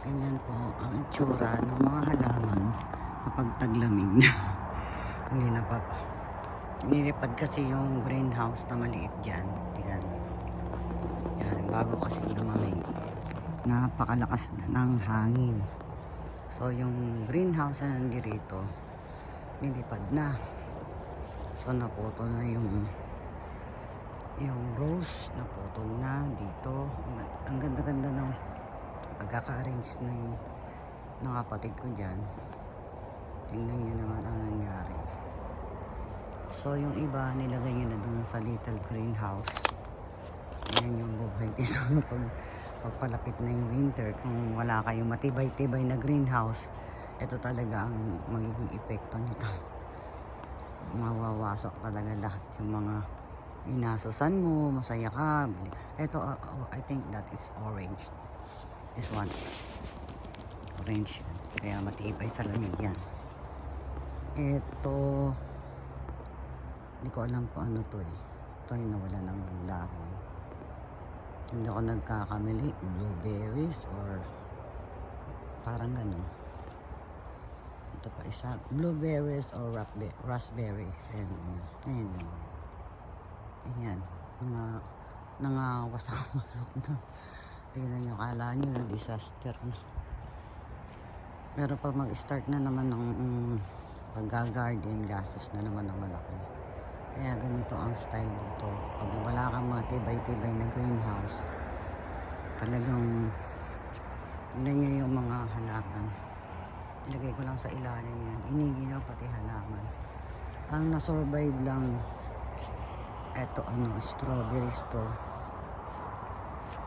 Ganyan po ang itsura ng mga halaman kapag taglamig na. Hindi na pa. Nilipad kasi yung greenhouse na maliit dyan. Yan. Yan. Bago kasi lumamig. Napakalakas ng hangin. So yung greenhouse na nandito, nilipad na. So naputol na yung rose, naputol na dito. Ang ganda-ganda ng pagkaka-arrange ng kapatid ko dyan. Tingnan nyo naman ang nangyari. So yung iba nilagay nyo na dun sa little greenhouse. Yan yung buhay dito. Pagpalapit na yung winter, kung wala kayong matibay-tibay na greenhouse, ito talaga ang magiging epekto nito. Mawawasak talaga lahat yung mga inasusan mo, masaya ka. Ito, I think that is orange. This one. Orange yan. Kaya matibay sa lamig yan. Ito, hindi ko alam kung ano to eh. Ito yung nawala ng dahon. Hindi ako nagkakamali. Blueberries or parang ganun. Ito pa isa. Blueberries or raspberry. Ayan. Ayan. Nangawasak-wasak na. Tingnan nyo. Kala nyo na disaster na. Pero pag mag-start na naman ng pag-garden, gastos na naman ng malaki. Kaya ganito ang style dito. Pag wala kang mga tibay-tibay na greenhouse, talagang tingnan nyo yung mga halaman. Ilagay ko lang sa ilalim yan. Iniginaw pati halaman. Ang nasurvive lang, eto strawberries to.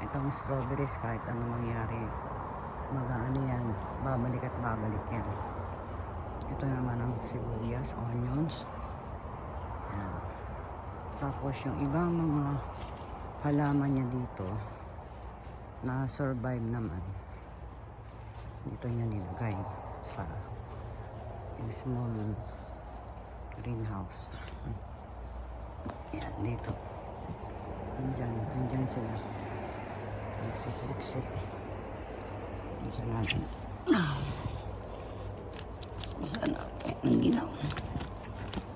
Itong strawberries, kahit ano mangyari, yan, babalik at babalik yan. Ito naman ang sibuyas, onions. Yan. Tapos yung ibang mga halaman niya dito, na survive naman, dito niya nilagay sa small greenhouse. Yan, dito. Andyan sila. Nagsisiksik. Diyan natin. Saan ang ginaw?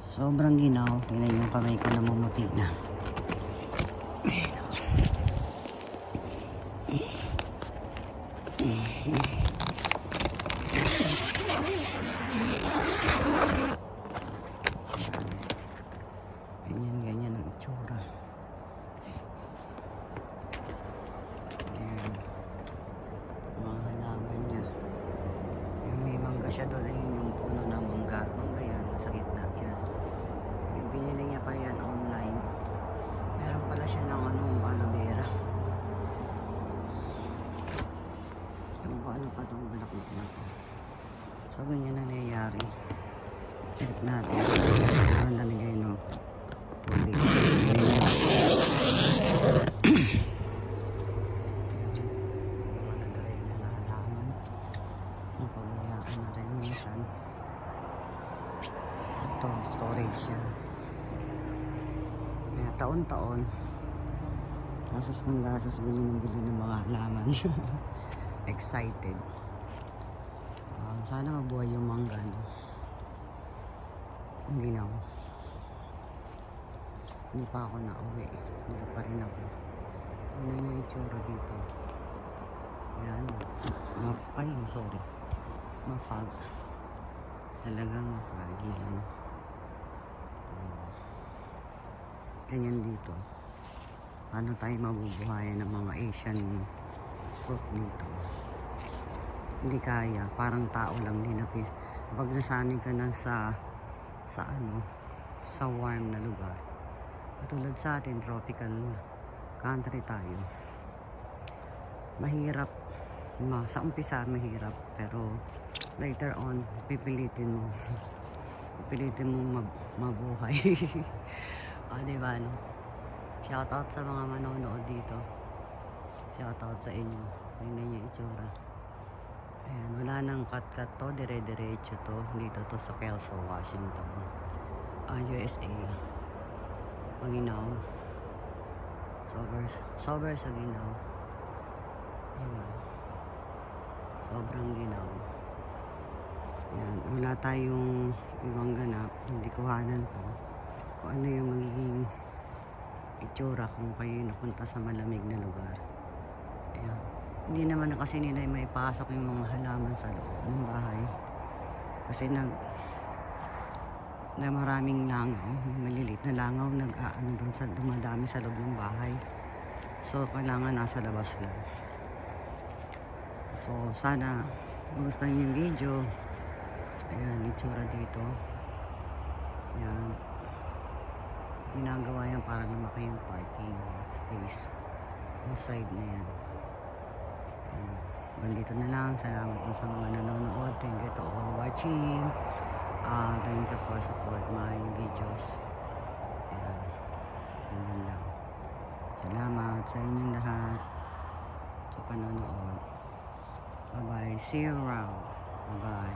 Sobrang ginaw. Tingnan yung kamay ko namumuti na. Ganyan ang itsura. Ayan. Mga halaman niya. Yung may mangga siya doon, yung puno na mangga. Mangga yan, nasa gitna yan. Yung binili niya pa yan online. Meron pala siya ng aloe vera. Yung ano pa itong bulak na ito. So ganyan ang nangyayari. Check natin. Meron lalagay no tubig. Nakadry na na halaman. Napabayaan na rin minsan. Ito, storage yan. Kaya taon-taon, gasos ng gasos, bili ng mga halaman. Excited. Sana mabuhay yung mangga. No? Hindi na ako. Hindi pa ako nauwi. Dito pa rin ako. Ano yung itsura dito? Yan. Sorry. Mafag. Talagang mafagi lang. Ganyan dito. Paano tayo mabubuhayan ng mga Asian fruit dito? Hindi kaya. Parang tao lang din. Pag nasanay ka na sa warm na lugar. Katulad sa atin, tropical country tayo. Mahirap. Sa umpisa, mahirap. Pero later on, pipilitin mo. Pipilitin mo mabuhay. Diba, no? Shoutout sa mga manonood dito. Shoutout sa inyo. Tingnan niyo itsura. Ayan, wala nang cut-cut to. Dire-diretso to. Dito to sa Kelso, Washington. USA. Maginaw. Sober sa ginaw. Ayan. Sobrang ginaw. Yan, wala tayong ibang ganap, hindi kuhanan to. Kung ano yung magiging itsura kung kayo napunta sa malamig na lugar. Ayan. Hindi naman kasi nila may pasok yung mga halaman sa loob ng bahay. Kasi na maraming langaw, maliliit na langaw nag-aano doon sa dumadami sa loob ng bahay. So kailangan nasa labas lang. So sana gusto niyo yung video. Ayan, itsura dito. Ayan. Ginagawa yan para lumaki yung parking space. Yung side na yan. Ayan. Bandito na lang. Salamat dun sa mga nanonood. Thank you to all watching. Thank you for support my videos. Ayan. Ganyan lang. Salamat sa inyong lahat sa panonood. Bye-bye. See you around. Bye-bye.